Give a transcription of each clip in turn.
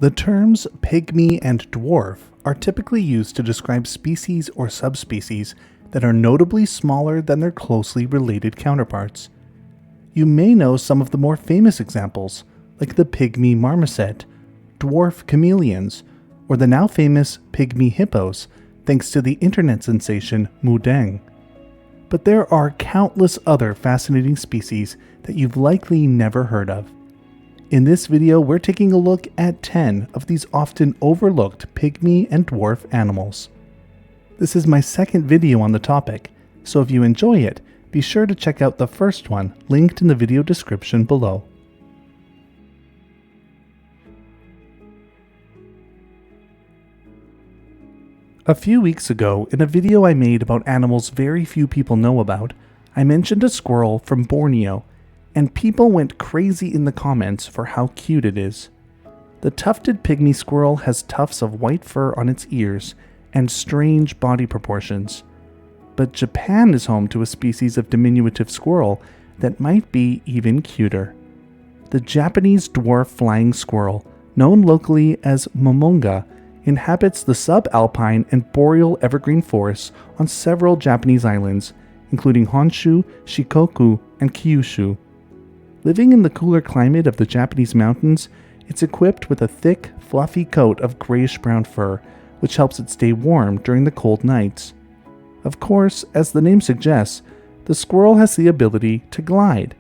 The terms pygmy and dwarf are typically used to describe species or subspecies that are notably smaller than their closely related counterparts. You may know some of the more famous examples, like the pygmy marmoset, dwarf chameleons, or the now famous pygmy hippos, thanks to the internet sensation Mudeng. But there are countless other fascinating species that you've likely never heard of. In this video, we're taking a look at 10 of these often overlooked pygmy and dwarf animals. This is my second video on the topic, so if you enjoy it, be sure to check out the first one linked in the video description below. A few weeks ago, in a video I made about animals very few people know about, I mentioned a squirrel from Borneo, and people went crazy in the comments for how cute it is. The tufted pygmy squirrel has tufts of white fur on its ears and strange body proportions. But Japan is home to a species of diminutive squirrel that might be even cuter. The Japanese dwarf flying squirrel, known locally as momonga, inhabits the subalpine and boreal evergreen forests on several Japanese islands, including Honshu, Shikoku, and Kyushu. Living in the cooler climate of the Japanese mountains, it's equipped with a thick, fluffy coat of grayish-brown fur, which helps it stay warm during the cold nights. Of course, as the name suggests, the squirrel has the ability to glide.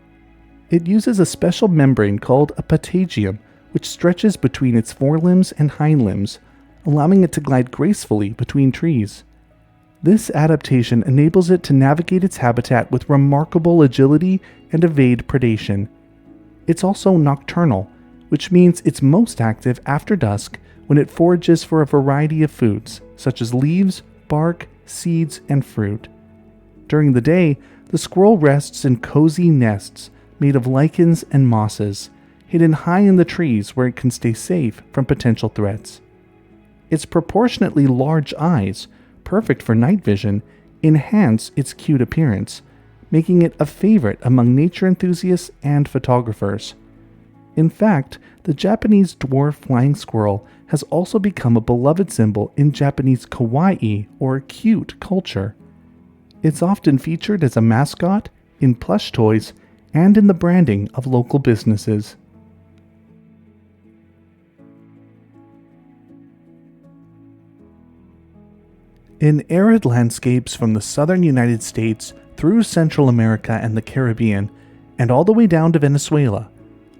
It uses a special membrane called a patagium, which stretches between its forelimbs and hind limbs, allowing it to glide gracefully between trees. This adaptation enables it to navigate its habitat with remarkable agility and evade predation. It's also nocturnal, which means it's most active after dusk when it forages for a variety of foods, such as leaves, bark, seeds, and fruit. During the day, the squirrel rests in cozy nests made of lichens and mosses, hidden high in the trees where it can stay safe from potential threats. Its proportionately large eyes, perfect for night vision, enhance its cute appearance, making it a favorite among nature enthusiasts and photographers. In fact, the Japanese dwarf flying squirrel has also become a beloved symbol in Japanese kawaii or cute culture. It's often featured as a mascot, in plush toys, and in the branding of local businesses. In arid landscapes from the southern United States through Central America and the Caribbean, and all the way down to Venezuela,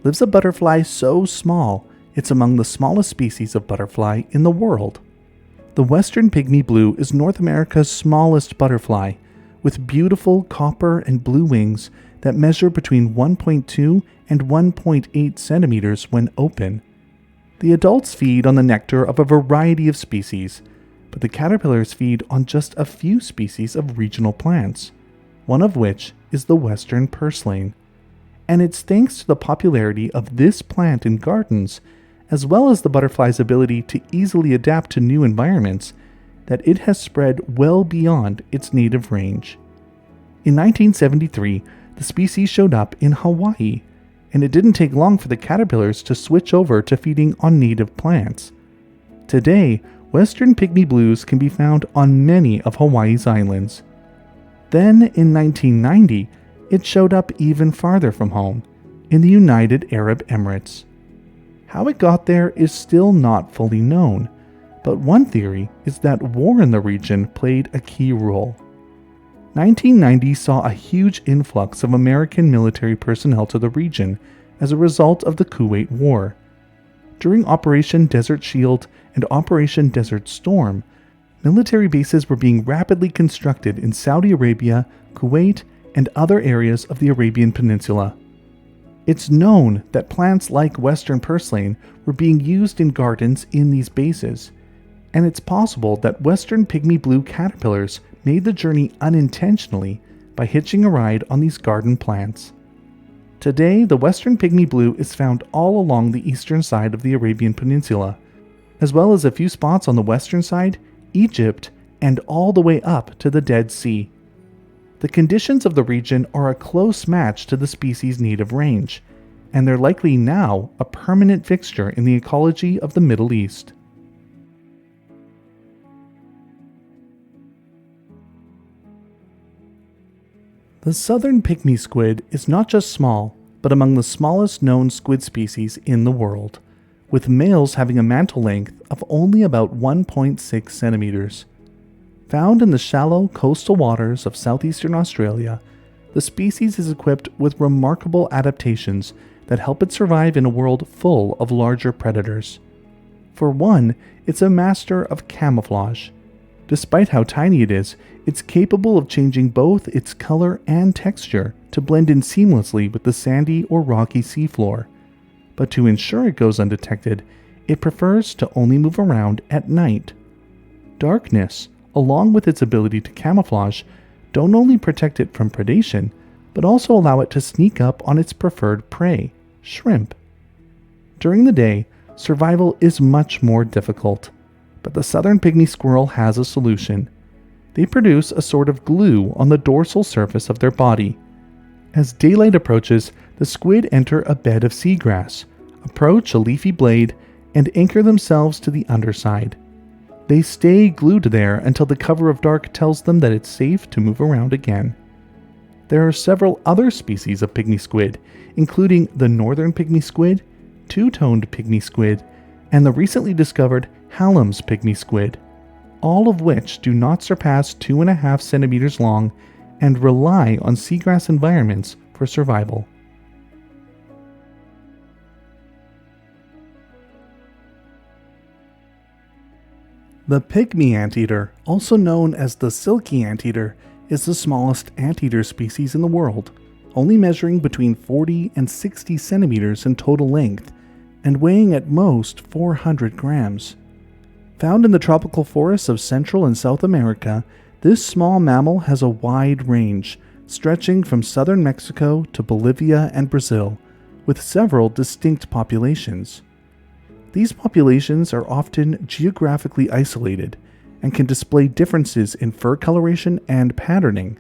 lives a butterfly so small it's among the smallest species of butterfly in the world. The western pygmy blue is North America's smallest butterfly, with beautiful copper and blue wings that measure between 1.2 and 1.8 centimeters when open. The adults feed on the nectar of a variety of species, but the caterpillars feed on just a few species of regional plants, one of which is the western purslane. And it's thanks to the popularity of this plant in gardens, as well as the butterfly's ability to easily adapt to new environments, that it has spread well beyond its native range. In 1973, the species showed up in Hawaii, and it didn't take long for the caterpillars to switch over to feeding on native plants. Today, western pygmy blues can be found on many of Hawaii's islands. Then, in 1990, it showed up even farther from home, in the United Arab Emirates. How it got there is still not fully known, but one theory is that war in the region played a key role. 1990 saw a huge influx of American military personnel to the region as a result of the Kuwait War. During Operation Desert Shield and Operation Desert Storm, military bases were being rapidly constructed in Saudi Arabia, Kuwait, and other areas of the Arabian Peninsula. It's known that plants like western purslane were being used in gardens in these bases, and it's possible that western pygmy blue caterpillars made the journey unintentionally by hitching a ride on these garden plants. Today, the western pygmy blue is found all along the eastern side of the Arabian Peninsula, as well as a few spots on the western side, Egypt, and all the way up to the Dead Sea. The conditions of the region are a close match to the species' native range, and they're likely now a permanent fixture in the ecology of the Middle East. The southern pygmy squid is not just small, but among the smallest known squid species in the world, with males having a mantle length of only about 1.6 centimeters. Found in the shallow coastal waters of southeastern Australia, the species is equipped with remarkable adaptations that help it survive in a world full of larger predators. For one, it's a master of camouflage. Despite how tiny it is, it's capable of changing both its color and texture to blend in seamlessly with the sandy or rocky seafloor. But to ensure it goes undetected, it prefers to only move around at night. Darkness, along with its ability to camouflage, don't only protect it from predation, but also allow it to sneak up on its preferred prey, shrimp. During the day, survival is much more difficult, but the southern pygmy squirrel has a solution. They produce a sort of glue on the dorsal surface of their body. As daylight approaches, the squid enter a bed of seagrass, approach a leafy blade, and anchor themselves to the underside. They stay glued there until the cover of dark tells them that it's safe to move around again. There are several other species of pygmy squid, including the northern pygmy squid, two-toned pygmy squid, and the recently discovered Hallam's pygmy squid, all of which do not surpass 2.5 centimeters long and rely on seagrass environments for survival. The Pygmy Anteater, also known as the silky anteater, is the smallest anteater species in the world, only measuring between 40 and 60 centimeters in total length and weighing at most 400 grams. Found in the tropical forests of Central and South America, this small mammal has a wide range, stretching from southern Mexico to Bolivia and Brazil, with several distinct populations. These populations are often geographically isolated and can display differences in fur coloration and patterning.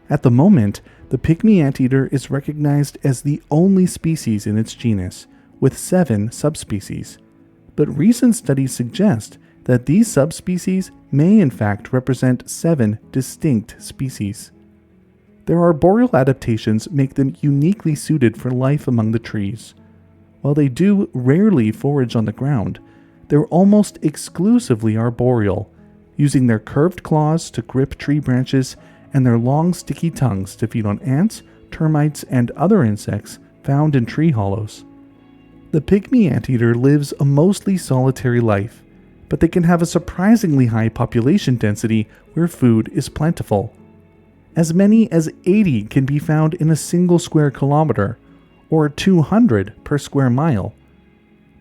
At the moment, the Pygmy Anteater is recognized as the only species in its genus, with 7 subspecies. But recent studies suggest that these subspecies may in fact represent 7 distinct species. Their arboreal adaptations make them uniquely suited for life among the trees. While they do rarely forage on the ground, they're almost exclusively arboreal, using their curved claws to grip tree branches and their long sticky tongues to feed on ants, termites, and other insects found in tree hollows. The Pygmy Anteater lives a mostly solitary life, but they can have a surprisingly high population density where food is plentiful. As many as 80 can be found in a single square kilometer, or 200 per square mile.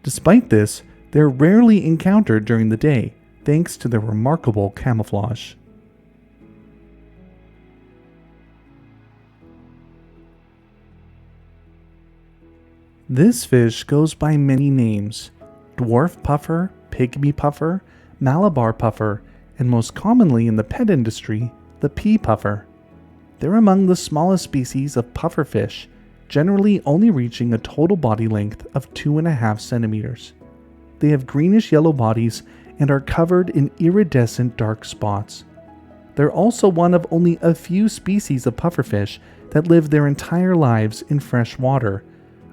Despite this, they're rarely encountered during the day, thanks to their remarkable camouflage. This fish goes by many names: Dwarf Puffer, Pygmy Puffer, Malabar Puffer, and most commonly in the pet industry, the pea puffer. They're among the smallest species of pufferfish, generally only reaching a total body length of 2.5 centimeters. They have greenish-yellow bodies and are covered in iridescent dark spots. They're also one of only a few species of pufferfish that live their entire lives in fresh water,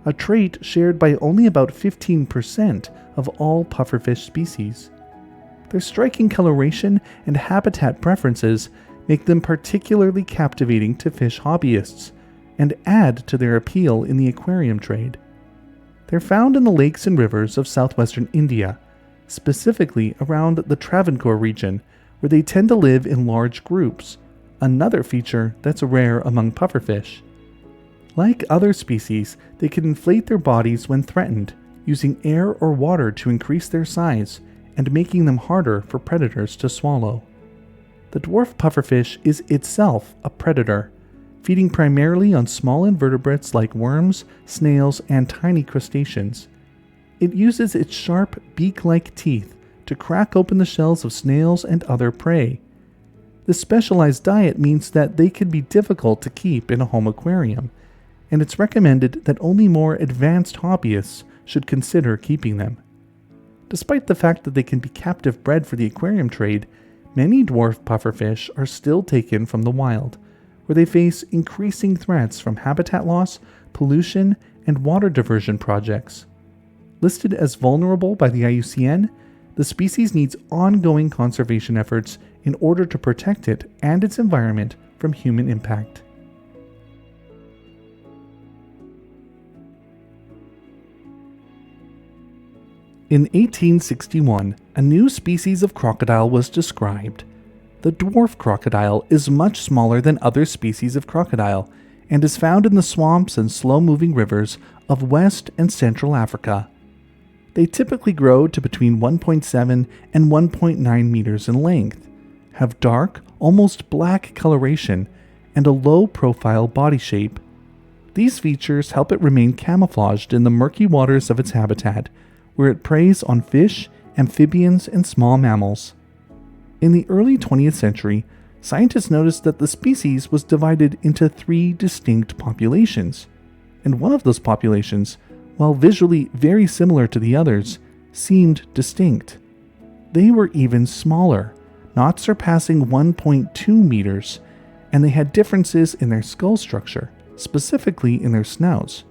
a trait shared by only about 15% of all pufferfish species. Their striking coloration and habitat preferences make them particularly captivating to fish hobbyists and add to their appeal in the aquarium trade. They're found in the lakes and rivers of southwestern India, specifically around the Travancore region, where they tend to live in large groups, another feature that's rare among pufferfish. Like other species, they can inflate their bodies when threatened, using air or water to increase their size and making them harder for predators to swallow. The dwarf pufferfish is itself a predator, feeding primarily on small invertebrates like worms, snails, and tiny crustaceans. It uses its sharp, beak-like teeth to crack open the shells of snails and other prey. This specialized diet means that they can be difficult to keep in a home aquarium, and it's recommended that only more advanced hobbyists should consider keeping them. Despite the fact that they can be captive bred for the aquarium trade, many dwarf pufferfish are still taken from the wild, where they face increasing threats from habitat loss, pollution, and water diversion projects. Listed as vulnerable by the IUCN, the species needs ongoing conservation efforts in order to protect it and its environment from human impact. In 1861, a new species of crocodile was described. The dwarf crocodile is much smaller than other species of crocodile and is found in the swamps and slow-moving rivers of West and Central Africa. They typically grow to between 1.7 and 1.9 meters in length, have dark, almost black coloration, and a low-profile body shape. These features help it remain camouflaged in the murky waters of its habitat, where it preys on fish, amphibians, and small mammals. In the early 20th century, scientists noticed that the species was divided into 3 distinct populations, and one of those populations, while visually very similar to the others, seemed distinct. They were even smaller, not surpassing 1.2 meters, and they had differences in their skull structure, specifically in their snouts.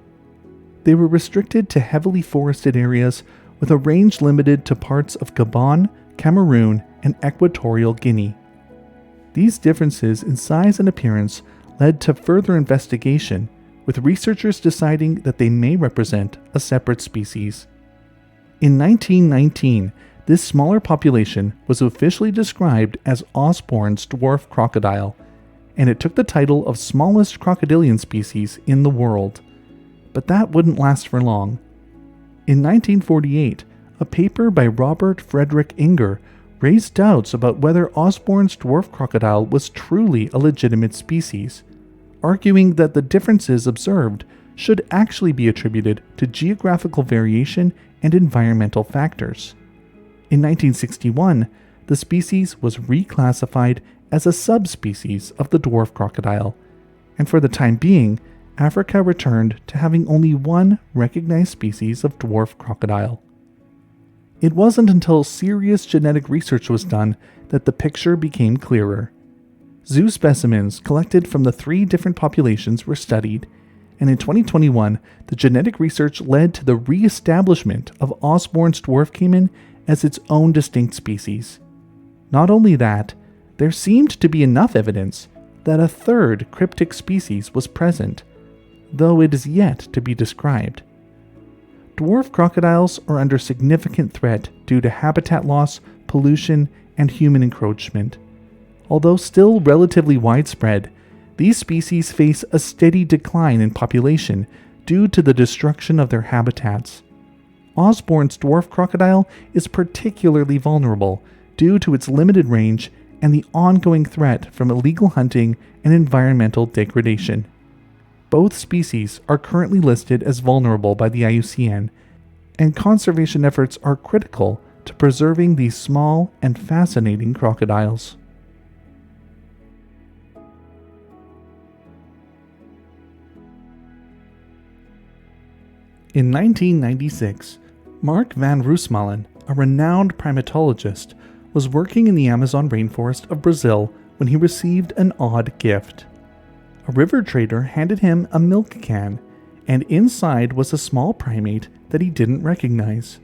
They were restricted to heavily forested areas with a range limited to parts of Gabon, Cameroon, and Equatorial Guinea. These differences in size and appearance led to further investigation, with researchers deciding that they may represent a separate species. In 1919, this smaller population was officially described as Osborn's dwarf crocodile, and it took the title of smallest crocodilian species in the world. But that wouldn't last for long. In 1948, a paper by Robert Frederick Inger raised doubts about whether Osborn's dwarf crocodile was truly a legitimate species, arguing that the differences observed should actually be attributed to geographical variation and environmental factors. In 1961, the species was reclassified as a subspecies of the dwarf crocodile, and for the time being, Africa returned to having only one recognized species of dwarf crocodile. It wasn't until serious genetic research was done that the picture became clearer. Zoo specimens collected from the 3 different populations were studied, and in 2021, the genetic research led to the re-establishment of Osborn's dwarf caiman as its own distinct species. Not only that, there seemed to be enough evidence that a 3rd cryptic species was present, though it is yet to be described. Dwarf crocodiles are under significant threat due to habitat loss, pollution, and human encroachment. Although still relatively widespread, these species face a steady decline in population due to the destruction of their habitats. Osborn's dwarf crocodile is particularly vulnerable due to its limited range and the ongoing threat from illegal hunting and environmental degradation. Both species are currently listed as vulnerable by the IUCN, and conservation efforts are critical to preserving these small and fascinating crocodiles. In 1996, Mark van Roosmalen, a renowned primatologist, was working in the Amazon rainforest of Brazil when he received an odd gift. A river trader handed him a milk can, and inside was a small primate that he didn't recognize.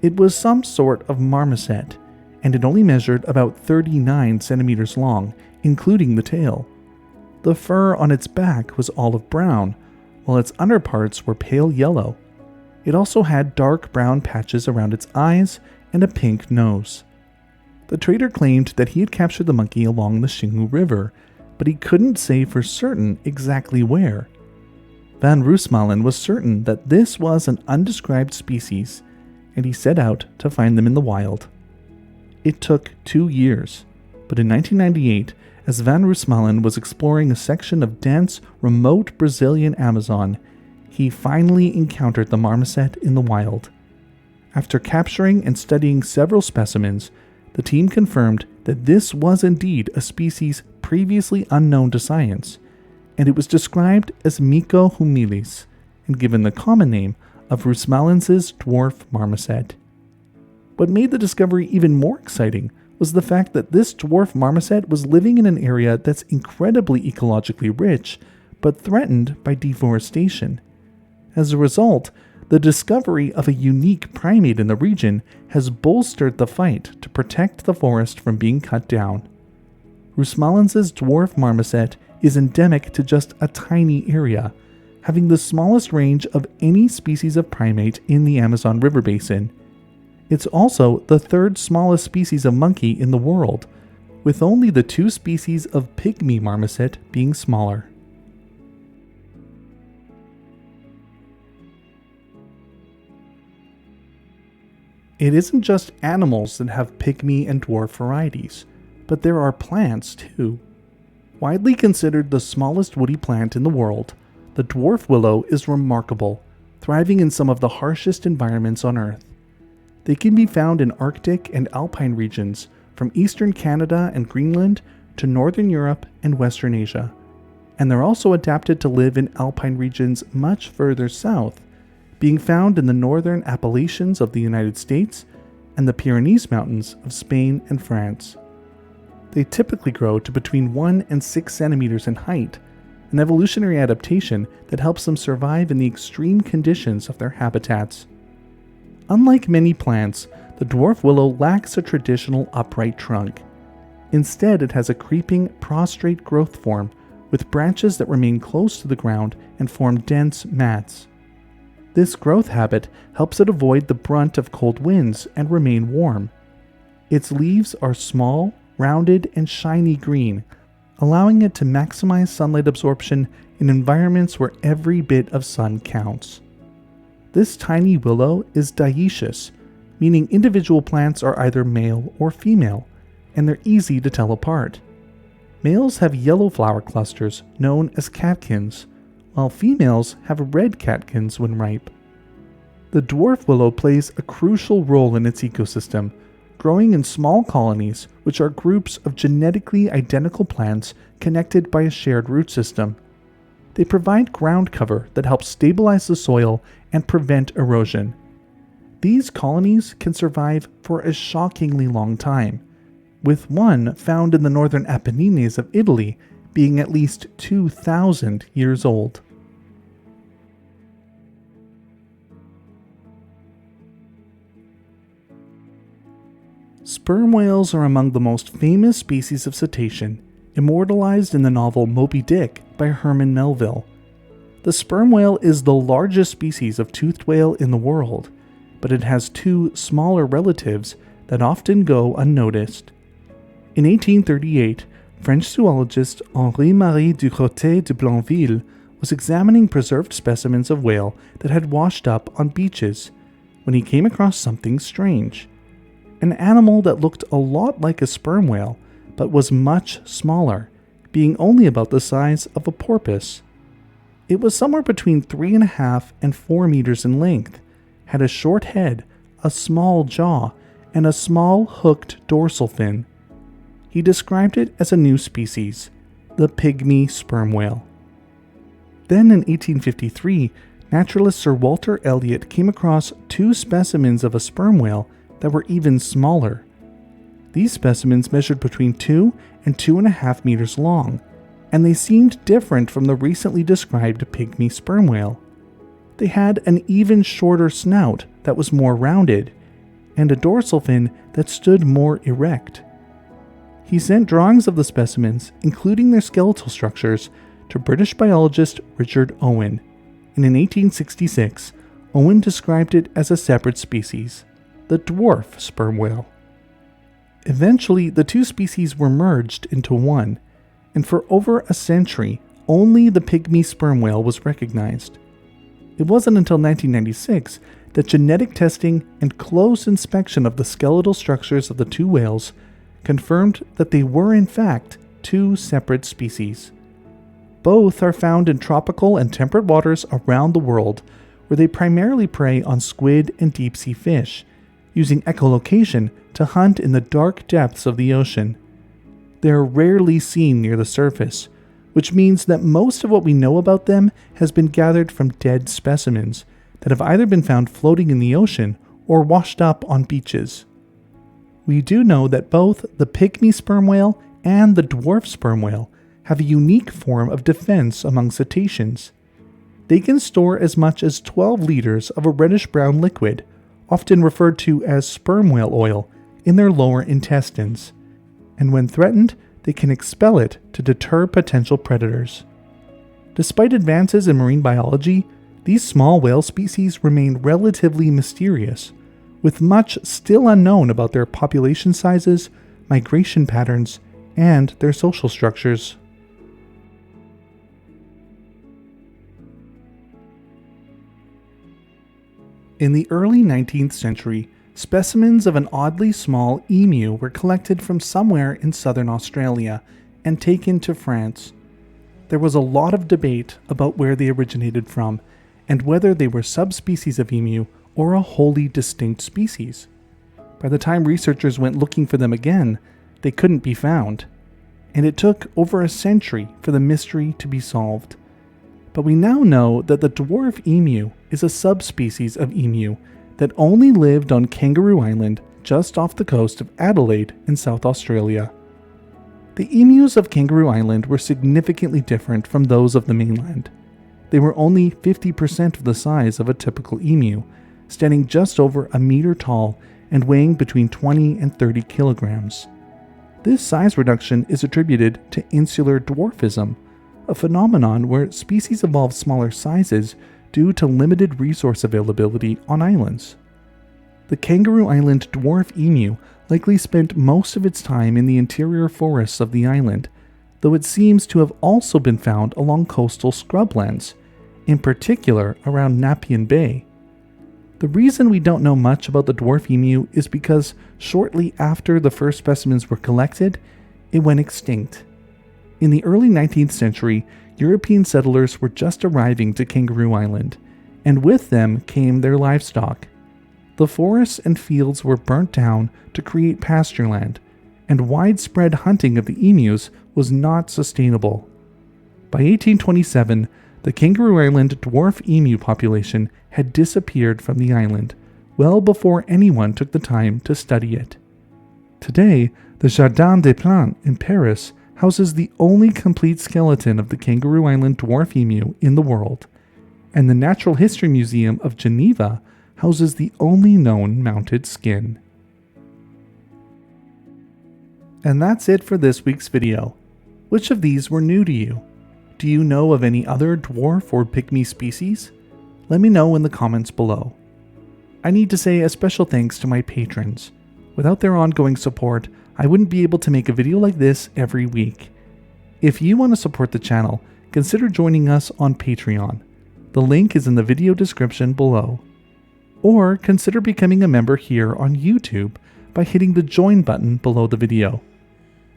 It was some sort of marmoset, and it only measured about 39 centimeters long, including the tail. The fur on its back was olive brown, while its underparts were pale yellow. It also had dark brown patches around its eyes and a pink nose. The trader claimed that he had captured the monkey along the Xingu River, but he couldn't say for certain exactly where. Van Roosmalen was certain that this was an undescribed species, and he set out to find them in the wild. It took 2 years, but in 1998, as Van Roosmalen was exploring a section of dense, remote Brazilian Amazon, he finally encountered the marmoset in the wild. After capturing and studying several specimens, the team confirmed that this was indeed a species previously unknown to science, and it was described as Mico humilis and given the common name of Roosmalens' dwarf marmoset. What made the discovery even more exciting was the fact that this dwarf marmoset was living in an area that's incredibly ecologically rich, but threatened by deforestation. As a result, the discovery of a unique primate in the region has bolstered the fight to protect the forest from being cut down. Roosmalens' dwarf marmoset is endemic to just a tiny area, having the smallest range of any species of primate in the Amazon River basin. It's also the third smallest species of monkey in the world, with only the two species of pygmy marmoset being smaller. It isn't just animals that have pygmy and dwarf varieties, but there are plants too. Widely considered the smallest woody plant in the world, the dwarf willow is remarkable, thriving in some of the harshest environments on Earth. They can be found in Arctic and alpine regions, from eastern Canada and Greenland to northern Europe and western Asia. And they're also adapted to live in alpine regions much further south, being found in the northern Appalachians of the United States and the Pyrenees Mountains of Spain and France. They typically grow to between 1 and 6 centimeters in height, an evolutionary adaptation that helps them survive in the extreme conditions of their habitats. Unlike many plants, the dwarf willow lacks a traditional upright trunk. Instead, it has a creeping, prostrate growth form with branches that remain close to the ground and form dense mats. This growth habit helps it avoid the brunt of cold winds and remain warm. Its leaves are small, rounded, and shiny green, allowing it to maximize sunlight absorption in environments where every bit of sun counts. This tiny willow is dioecious, meaning individual plants are either male or female, and they're easy to tell apart. Males have yellow flower clusters known as catkins, while females have red catkins when ripe. The dwarf willow plays a crucial role in its ecosystem, growing in small colonies, which are groups of genetically identical plants connected by a shared root system. They provide ground cover that helps stabilize the soil and prevent erosion. These colonies can survive for a shockingly long time, with one found in the northern Apennines of Italy being at least 2,000 years old. Sperm whales are among the most famous species of cetacean, immortalized in the novel Moby Dick by Herman Melville. The sperm whale is the largest species of toothed whale in the world, but it has two smaller relatives that often go unnoticed. In 1838, French zoologist Henri-Marie Ducrotay de Blainville was examining preserved specimens of whale that had washed up on beaches when he came across something strange. An animal that looked a lot like a sperm whale, but was much smaller, being only about the size of a porpoise. It was somewhere between 3.5 and 4 meters in length, had a short head, a small jaw, and a small hooked dorsal fin. He described it as a new species, the pygmy sperm whale. Then in 1853, naturalist Sir Walter Elliot came across 2 specimens of a sperm whale that were even smaller. These specimens measured between 2 and 2.5 meters long, and they seemed different from the recently described pygmy sperm whale. They had an even shorter snout that was more rounded, and a dorsal fin that stood more erect. He sent drawings of the specimens, including their skeletal structures, to British biologist Richard Owen, and in 1866, Owen described it as a separate species, the dwarf sperm whale. Eventually, the 2 species were merged into one, and for over a century, only the pygmy sperm whale was recognized. It wasn't until 1996 that genetic testing and close inspection of the skeletal structures of the 2 whales confirmed that they were in fact 2 separate species. Both are found in tropical and temperate waters around the world, where they primarily prey on squid and deep-sea fish, using echolocation to hunt in the dark depths of the ocean. They are rarely seen near the surface, which means that most of what we know about them has been gathered from dead specimens that have either been found floating in the ocean or washed up on beaches. We do know that both the pygmy sperm whale and the dwarf sperm whale have a unique form of defense among cetaceans. They can store as much as 12 liters of a reddish-brown liquid, often referred to as sperm whale oil, in their lower intestines, and when threatened, they can expel it to deter potential predators. Despite advances in marine biology, these small whale species remain relatively mysterious, with much still unknown about their population sizes, migration patterns, and their social structures. In the early 19th century, specimens of an oddly small emu were collected from somewhere in southern Australia and taken to France. There was a lot of debate about where they originated from and whether they were subspecies of emu or a wholly distinct species. By the time researchers went looking for them again, they couldn't be found, and it took over a century for the mystery to be solved. But we now know that the dwarf emu is a subspecies of emu that only lived on Kangaroo Island just off the coast of Adelaide in South Australia. The emus of Kangaroo Island were significantly different from those of the mainland. They were only 50% of the size of a typical emu, standing just over a meter tall and weighing between 20 and 30 kilograms. This size reduction is attributed to insular dwarfism, a phenomenon where species evolve smaller sizes due to limited resource availability on islands. The Kangaroo Island Dwarf Emu likely spent most of its time in the interior forests of the island, though it seems to have also been found along coastal scrublands, in particular around Nepean Bay. The reason we don't know much about the dwarf emu is because shortly after the first specimens were collected, it went extinct. In the early 19th century, European settlers were just arriving to Kangaroo Island, and with them came their livestock. The forests and fields were burnt down to create pasture land, and widespread hunting of the emus was not sustainable. By 1827, the Kangaroo Island dwarf emu population had disappeared from the island, well before anyone took the time to study it. Today, the Jardin des Plantes in Paris houses the only complete skeleton of the Kangaroo Island dwarf emu in the world, and the Natural History Museum of Geneva houses the only known mounted skin. And that's it for this week's video. Which of these were new to you? Do you know of any other dwarf or pygmy species? Let me know in the comments below. I need to say a special thanks to my patrons. Without their ongoing support, I wouldn't be able to make a video like this every week. If you want to support the channel, consider joining us on Patreon. The link is in the video description below. Or consider becoming a member here on YouTube by hitting the join button below the video.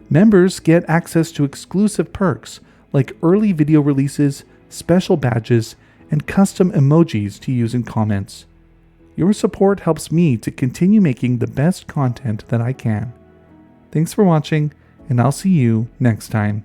Members get access to exclusive perks like early video releases, special badges, and custom emojis to use in comments. Your support helps me to continue making the best content that I can. Thanks for watching, and I'll see you next time.